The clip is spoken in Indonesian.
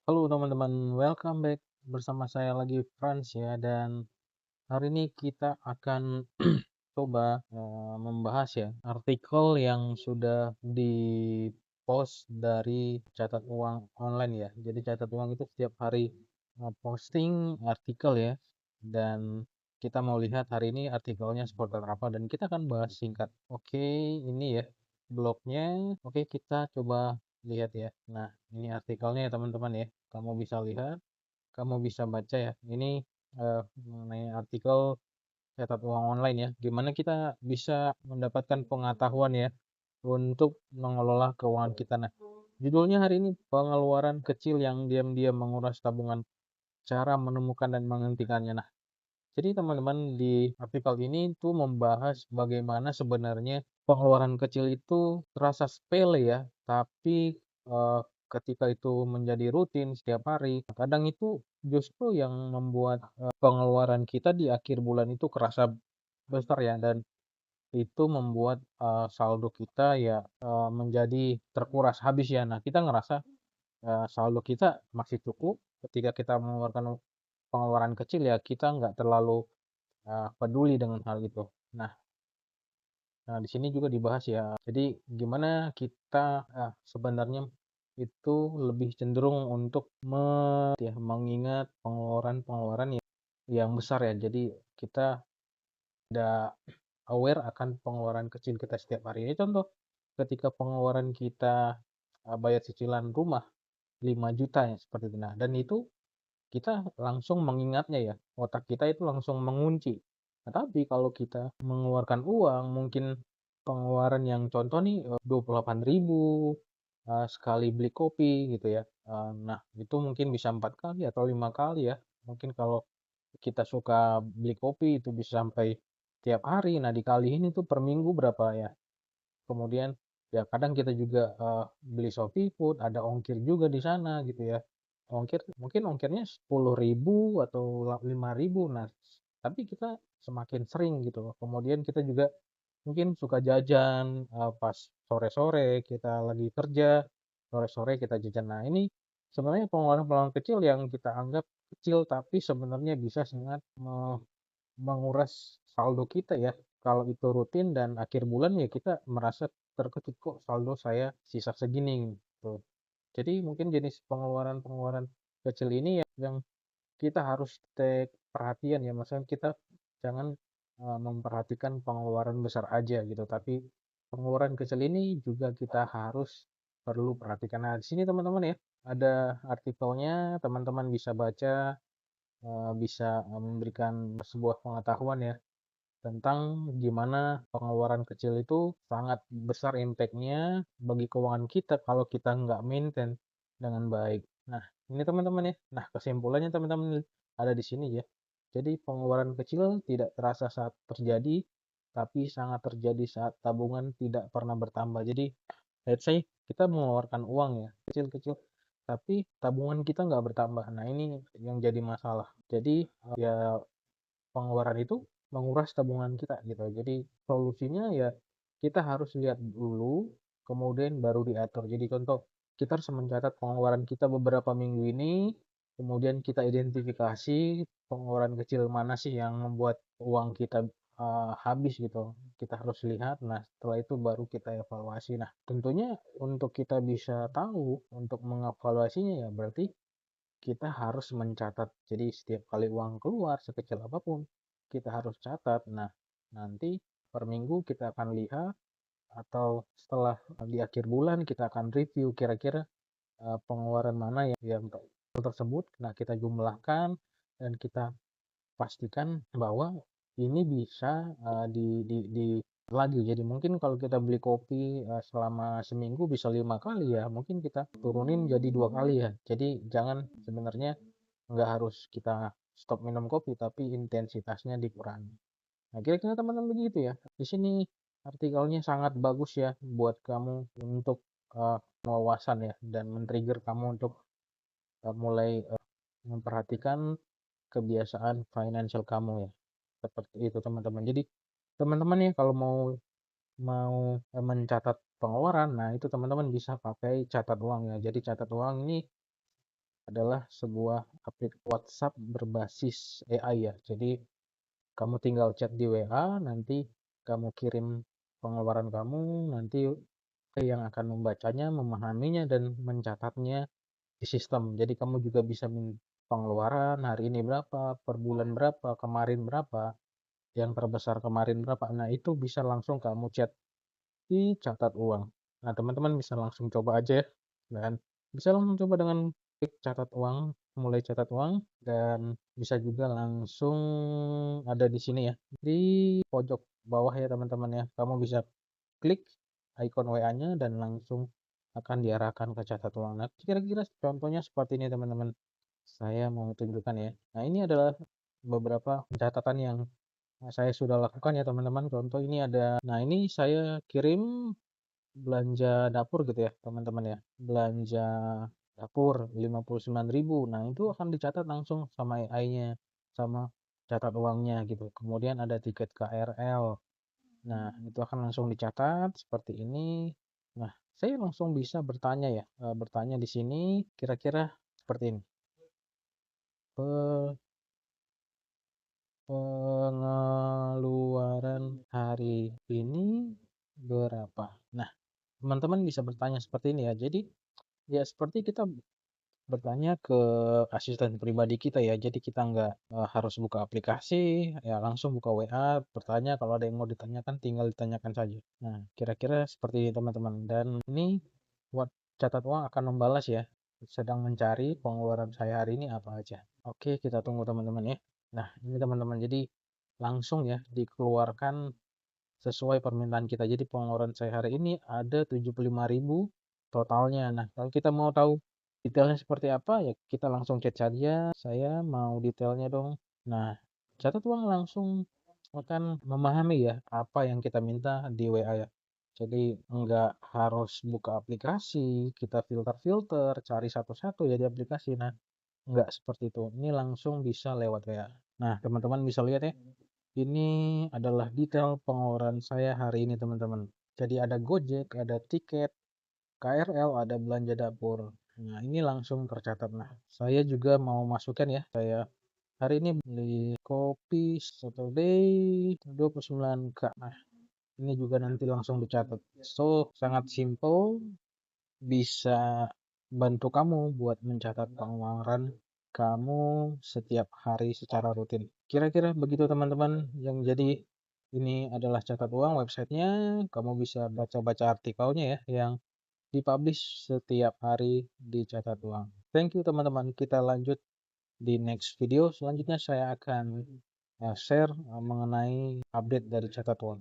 Halo teman-teman, welcome back bersama saya lagi Frans ya, dan hari ini kita akan coba membahas ya artikel yang sudah di-post dari Catat Uang Online ya. Jadi Catat Uang itu setiap hari posting artikel ya, dan kita mau lihat hari ini artikelnya seperti apa dan kita akan bahas singkat. Oke, ini ya blognya. Oke, kita coba lihat ya. Nah, ini artikelnya ya teman-teman ya. Kamu bisa lihat, kamu bisa baca ya. Ini mengenai artikel Catat Uang Online ya. Gimana kita bisa mendapatkan pengetahuan ya untuk mengelola keuangan kita. Nah, judulnya hari ini pengeluaran kecil yang diam-diam menguras tabungan, cara menemukan dan menghentikannya. Nah, jadi teman-teman di artikel ini tuh membahas bagaimana sebenarnya pengeluaran kecil itu terasa sepele ya, tapi ketika itu menjadi rutin setiap hari, kadang itu justru yang membuat pengeluaran kita di akhir bulan itu kerasa besar ya, dan itu membuat saldo kita ya menjadi terkuras habis ya. Nah, kita ngerasa saldo kita masih cukup ketika kita mengeluarkan pengeluaran kecil ya, kita nggak terlalu peduli dengan hal itu. Nah, di sini juga dibahas ya. Jadi gimana kita sebenarnya itu lebih cenderung untuk mengingat pengeluaran-pengeluaran yang besar ya. Jadi kita tidak aware akan pengeluaran kecil kita setiap hari. Ini contoh ketika pengeluaran kita bayar cicilan rumah 5 juta ya seperti itu. Nah, dan itu kita langsung mengingatnya ya, otak kita itu langsung mengunci. Nah, tapi kalau kita mengeluarkan uang, mungkin pengeluaran yang contoh nih 28.000 sekali beli kopi gitu ya. Nah, itu mungkin bisa 4 kali atau 5 kali ya. Mungkin kalau kita suka beli kopi itu bisa sampai tiap hari. Nah, dikaliin itu per minggu berapa ya? Kemudian ya kadang kita juga beli Shopee Food, ada ongkir juga di sana gitu ya. Ongkir mungkin ongkirnya 10.000 atau 5.000. Nah, tapi kita semakin sering gitu loh. Kemudian kita juga mungkin suka jajan pas sore-sore kita lagi kerja, sore-sore kita jajan. Nah, ini sebenarnya pengeluaran-pengeluaran kecil yang kita anggap kecil tapi sebenarnya bisa sangat menguras saldo kita ya. Kalau itu rutin dan akhir bulan ya kita merasa terkejut, kok saldo saya sisa segini gitu. Jadi mungkin jenis pengeluaran-pengeluaran kecil ini yang kita harus take perhatian ya. Maksudnya kita jangan memperhatikan pengeluaran besar aja gitu, tapi pengeluaran kecil ini juga kita harus perlu perhatikan. Nah, di sini teman-teman ya ada artikelnya, teman-teman bisa baca, bisa memberikan sebuah pengetahuan ya tentang gimana pengeluaran kecil itu sangat besar impact-nya bagi keuangan kita kalau kita nggak maintain dengan baik. Nah, ini teman-teman ya. Nah, kesimpulannya teman-teman ada di sini ya. Jadi pengeluaran kecil tidak terasa saat terjadi, tapi sangat terjadi saat tabungan tidak pernah bertambah. Jadi, let's say kita mengeluarkan uang ya, kecil-kecil, tapi tabungan kita nggak bertambah. Nah, ini yang jadi masalah. Jadi, ya pengeluaran itu menguras tabungan kita gitu. Jadi solusinya ya kita harus lihat dulu, kemudian baru diatur. Jadi contoh, kita harus mencatat pengeluaran kita beberapa minggu ini, kemudian kita identifikasi pengeluaran kecil mana sih yang membuat uang kita habis gitu. Kita harus lihat. Nah, setelah itu baru kita evaluasi. Nah, tentunya untuk kita bisa tahu untuk mengevaluasinya ya berarti kita harus mencatat. Jadi setiap kali uang keluar sekecil apapun, kita harus catat. Nah, nanti per minggu kita akan lihat atau setelah di akhir bulan kita akan review kira-kira pengeluaran mana yang tersebut. Nah, kita jumlahkan dan kita pastikan bahwa ini bisa di lagi. Jadi mungkin kalau kita beli kopi selama seminggu bisa 5 kali ya, mungkin kita turunin jadi 2 kali ya. Jadi jangan, sebenarnya nggak harus kita stop minum kopi, tapi intensitasnya dikurangi. Nah, kira-kira teman-teman begitu ya. Di sini artikelnya sangat bagus ya buat kamu untuk wawasan ya, dan men-trigger kamu untuk mulai memperhatikan kebiasaan financial kamu ya. Seperti itu teman-teman. Jadi teman-teman ya kalau mau mau mencatat pengeluaran, nah itu teman-teman bisa pakai catat uang ya. Jadi catat uang ini adalah sebuah aplikasi WhatsApp berbasis AI ya. Jadi kamu tinggal chat di WA, nanti kamu kirim pengeluaran kamu, nanti yang akan membacanya, memahaminya, dan mencatatnya di sistem. Jadi kamu juga bisa pengeluaran hari ini berapa, per bulan berapa, kemarin berapa, yang terbesar kemarin berapa. Nah, itu bisa langsung kamu chat di catat uang. Nah, teman-teman bisa langsung coba aja ya. Dan bisa langsung coba dengan klik catat uang, mulai catat uang, dan bisa juga langsung ada di sini ya. Di pojok bawah ya teman-teman ya. Kamu bisa klik icon WA-nya dan langsung akan diarahkan ke catat uang. Nah, kira-kira contohnya seperti ini teman-teman. Saya mau tunjukkan ya. Nah, ini adalah beberapa pencatatan yang saya sudah lakukan ya teman-teman. Contoh ini ada, nah ini saya kirim belanja dapur gitu ya teman-teman ya. Belanja dapur 59.000. Nah, itu akan dicatat langsung sama AI-nya, sama catat uangnya gitu. Kemudian ada tiket KRL. Nah, itu akan langsung dicatat seperti ini. Nah, saya langsung bisa bertanya ya, bertanya di sini kira-kira seperti ini. Pengeluaran hari ini berapa? Nah, teman-teman bisa bertanya seperti ini ya. Jadi, ya seperti kita bertanya ke asisten pribadi kita ya. Jadi kita nggak harus buka aplikasi, ya langsung buka WA, bertanya kalau ada yang mau ditanyakan tinggal ditanyakan saja. Nah, kira-kira seperti ini teman-teman. Dan ini buat catat uang akan membalas ya. Sedang mencari pengeluaran saya hari ini apa aja. Oke, kita tunggu teman-teman ya. Nah, ini teman-teman. Jadi langsung ya dikeluarkan sesuai permintaan kita. Jadi pengeluaran saya hari ini ada 75.000 totalnya. Nah, kalau kita mau tahu detailnya seperti apa ya kita langsung chat saja, saya mau detailnya dong. Nah, catat uang langsung akan memahami ya apa yang kita minta di WA ya. Jadi nggak harus buka aplikasi, kita filter-filter, cari satu-satu ya di aplikasi. Nah, nggak seperti itu. Ini langsung bisa lewat WA. Nah, teman-teman bisa lihat ya. Ini adalah detail pengeluaran saya hari ini teman-teman. Jadi ada Gojek, ada tiket, KRL, ada belanja dapur. Nah, ini langsung tercatat. Nah, saya juga mau masukkan ya. Saya hari ini beli kopi Saturday 29K. Nah, ini juga nanti langsung dicatat. So, sangat simple, bisa bantu kamu buat mencatat pengeluaran kamu setiap hari secara rutin. Kira-kira begitu teman-teman. Yang jadi ini adalah catat uang websitenya. Kamu bisa baca-baca artikelnya ya yang dipublish setiap hari di catat uang. Thank you teman-teman. Kita lanjut di next video. Selanjutnya saya akan share mengenai update dari catat uang.